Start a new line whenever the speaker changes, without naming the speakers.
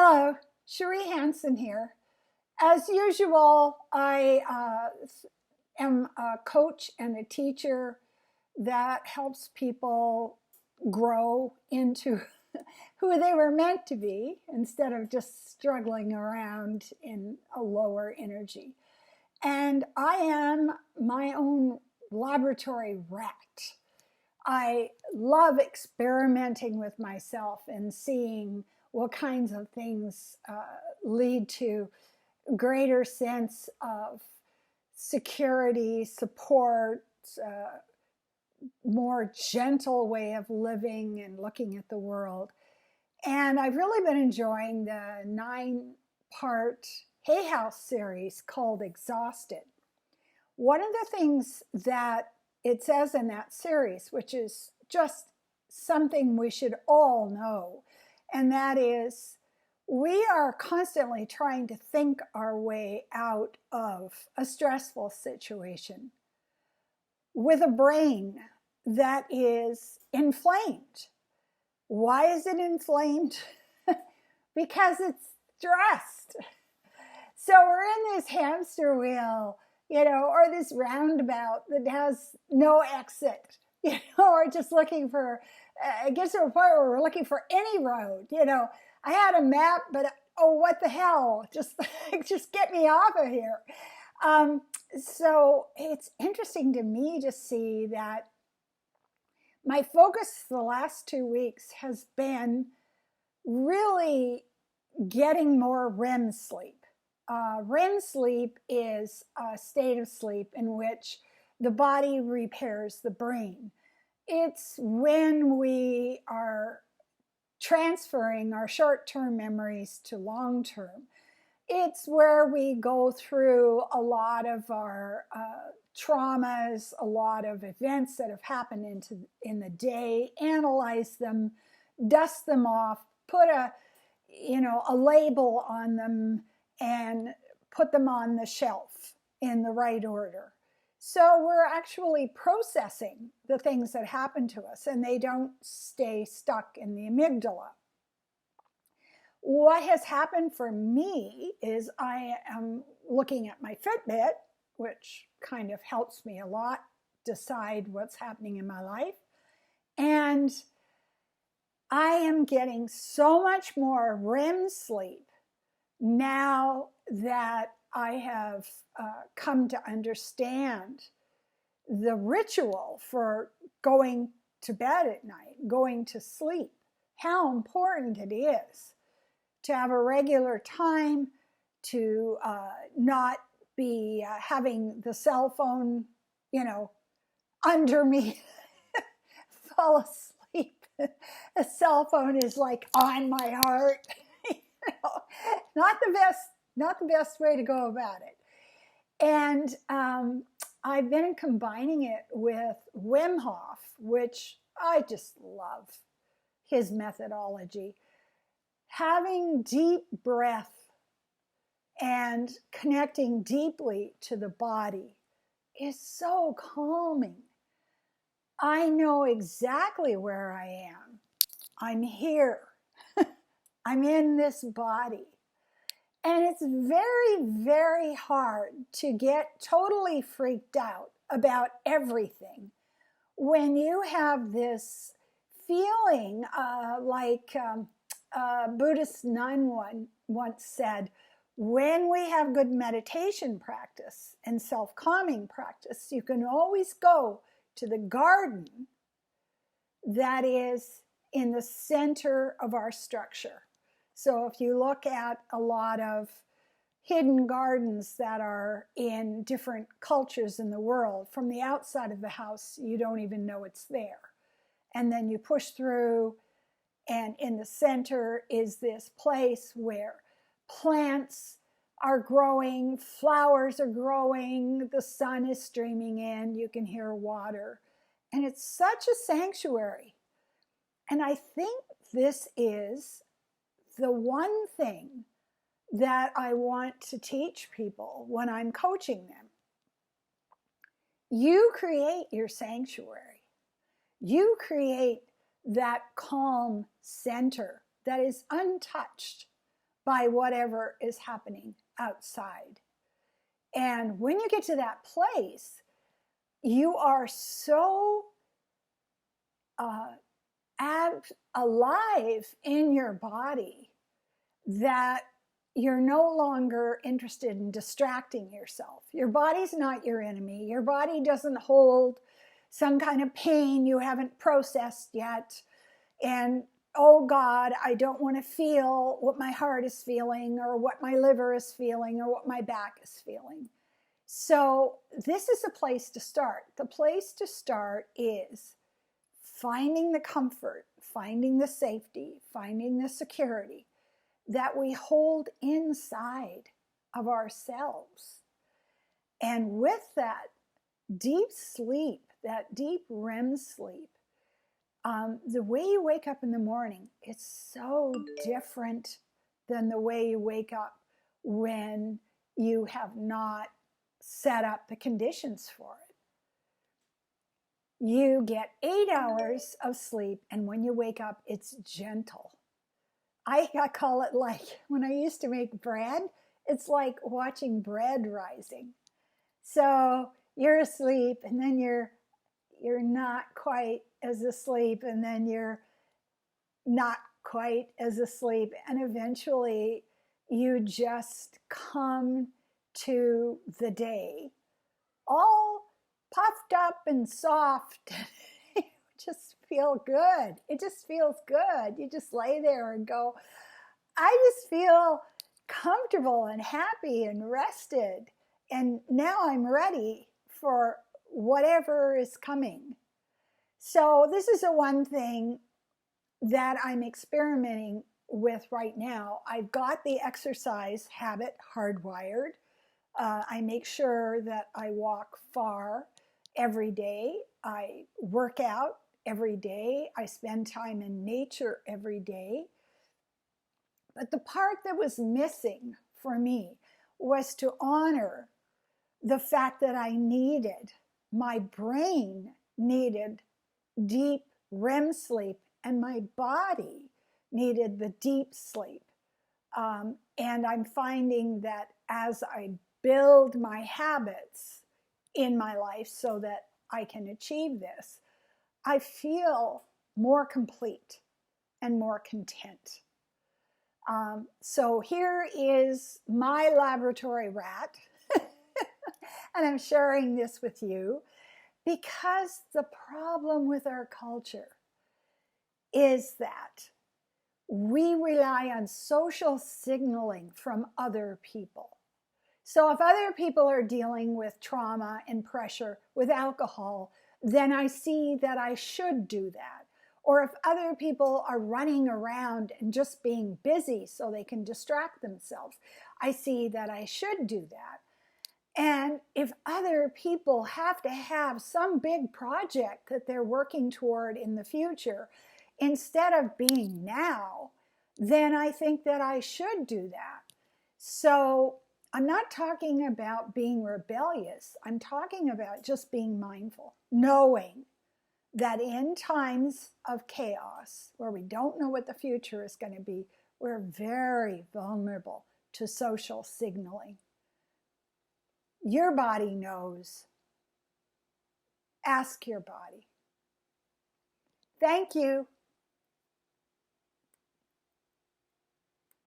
Hello, Cherie Hansen here. As usual, I am a coach and a teacher that helps people grow into who they were meant to be instead of just struggling around in a lower energy. And I am my own laboratory rat. I love experimenting with myself and seeing what kinds of things lead to greater sense of security, support, uh, more gentle way of living and looking at the world. And I've really been enjoying the 9-part Hay House series called Exhausted. One of the things that it says in that series, which is just something we should all know, and that is we are constantly trying to think our way out of a stressful situation with a brain that is inflamed. Why is it inflamed? Because it's stressed. So we're in this hamster wheel, or this roundabout that has no exit, or just looking for, it gets to a point where we're looking for any road, I had a map, but oh, what the hell, just get me off of here. So it's interesting to me to see that my focus the last 2 weeks has been really getting more REM sleep. REM sleep is a state of sleep in which the body repairs the brain. It's when we are transferring our short-term memories to long-term. It's where we go through a lot of our traumas, a lot of events that have happened in the day, analyze them, dust them off, put a label on them, and put them on the shelf in the right order. So we're actually processing the things that happen to us, and they don't stay stuck in the amygdala. What has happened for me is I am looking at my Fitbit, which kind of helps me a lot decide what's happening in my life. And I am getting so much more REM sleep now that I have come to understand the ritual for going to bed at night, going to sleep, how important it is to have a regular time, to not be having the cell phone, under me, fall asleep. A cell phone is like on my heart. Not the best way to go about it. And I've been combining it with Wim Hof, which I just love his methodology. Having deep breath and connecting deeply to the body is so calming. I know exactly where I am. I'm here. I'm in this body. And it's very, very hard to get totally freaked out about everything when you have this feeling like a Buddhist nun once said, when we have good meditation practice and self-calming practice, you can always go to the garden that is in the center of our structure. So if you look at a lot of hidden gardens that are in different cultures in the world, from the outside of the house, you don't even know it's there. And then you push through, and in the center is this place where plants are growing, flowers are growing, the sun is streaming in, you can hear water. And it's such a sanctuary. And I think this is the one thing that I want to teach people when I'm coaching them. You create your sanctuary. You create that calm center that is untouched by whatever is happening outside. And when you get to that place, you are so alive in your body that you're no longer interested in distracting yourself. Your body's not your enemy. Your body doesn't hold some kind of pain you haven't processed yet. And, oh God, I don't want to feel what my heart is feeling or what my liver is feeling or what my back is feeling. So this is a place to start. The place to start is finding the comfort, finding the safety, finding the security that we hold inside of ourselves. And with that deep sleep, that deep REM sleep, the way you wake up in the morning, it's so different than the way you wake up when you have not set up the conditions for it. You get 8 hours of sleep, and when you wake up, it's gentle. I call it like when I used to make bread, it's like watching bread rising. So you're asleep, and then you're not quite as asleep, and then you're not quite as asleep, and eventually you just come to the day all puffed up and soft. You just feel good. It just feels good. You just lay there and go, I just feel comfortable and happy and rested. And now I'm ready for whatever is coming. So this is the one thing that I'm experimenting with right now. I've got the exercise habit hardwired. I make sure that I walk far every day. I work out every day. I spend time in nature every day. But the part that was missing for me was to honor the fact that my brain needed deep REM sleep, and my body needed the deep sleep. And I'm finding that as I build my habits in my life so that I can achieve this, I feel more complete and more content. So here is my laboratory rat, and I'm sharing this with you because the problem with our culture is that we rely on social signaling from other people. So if other people are dealing with trauma and pressure with alcohol, then I see that I should do that. Or if other people are running around and just being busy so they can distract themselves, I see that I should do that. And if other people have to have some big project that they're working toward in the future, instead of being now, then I think that I should do that. So I'm not talking about being rebellious. I'm talking about just being mindful, knowing that in times of chaos, where we don't know what the future is going to be, we're very vulnerable to social signaling. Your body knows. Ask your body. Thank you.